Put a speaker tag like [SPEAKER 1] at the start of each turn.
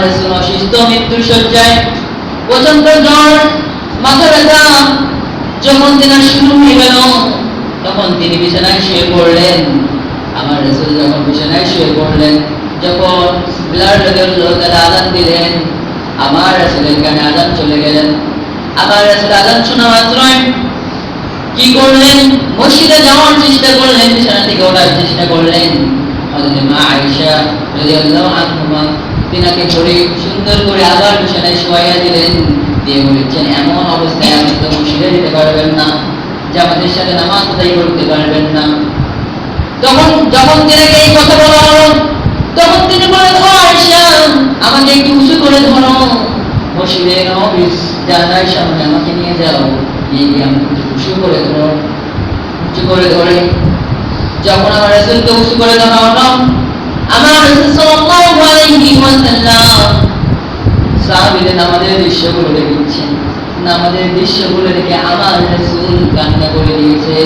[SPEAKER 1] রাসূল অসুস্থ, মৃত্যুর শয্যায়, প্রচন্ড জ্বর, মাথা ব্যথা যখন তেনার শুরু হয়ে গেল, তখন তিনি বিছানায় শুয়ে পড়লেন। আমার রাসূল যখন বিছানায় শুয়ে পড়লেন, যখন বিলাল রাদিয়াল্লাহু তাআলা আযান দিলেন, আমার রাসূলের কানে আযান চলে গেলেন। আমার রাসূল আযান শোনা মাত্রই কি করলেন? মসজিদে যাওয়ার চেষ্টা করলেন, বিছানা থেকে ওঠার চেষ্টা করলেন। হযরত মা আয়েশা রাদিয়াল্লাহু আনহা তিনাকে ধরে সুন্দর করে আবার বিছানায় শোয়াইয়া দিলেন, দিয়ে বলেছেন, এমন অবস্থায় আপনি তো মসজিদে যেতে পারবেন না, জামাতের সাথে নামাজ আদায় করতে পারবেন না। যখন তিনাকে এই কথা বলা হলো, তখন তিনি বলেন, ও আয়েশা, আমাকে একটু উঁচু করে ধরো, মসজিদে নববীর জানালার সামনে আমাকে নিয়ে যাও, নিয়ে গিয়ে আমাকে একটু উঁচু করে ধরো। উঁচু করে ধরে যখন আমার রাসূলকে উঁচু করে ধরা হলো, আমার রাসূল সাল্লাল্লাহু আলাইহি ওয়াসাল্লাম সাহাবীদের নামাজের দৃশ্যগুলো দেখছেন। নামাজের দৃশ্যগুলো দেখে আমার রাসূল কান্না করে দিয়েছে।